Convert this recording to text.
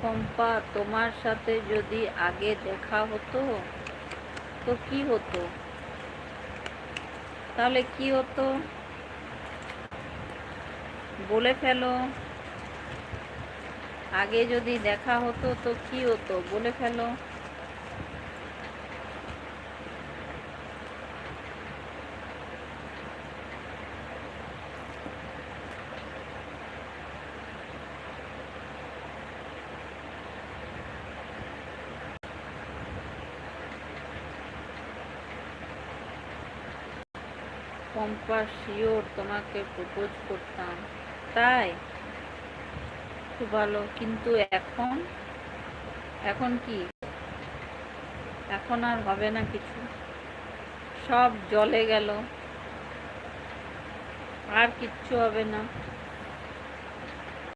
পম্পা, তোমার সাথে যদি আগে দেখা হতো তো কি হতো? তাহলে কি হতো বলে ফেলো। আগে যদি দেখা হতো তো কি হতো বলে ফেলো। পম্পা, শিওর তোমাকে প্রপোজ করতাম। তাই? খুব ভালো। কিন্তু এখন? এখন কি? এখন আর হবে না কিছু, সব জলে গেল, আর কিচ্ছু হবে না।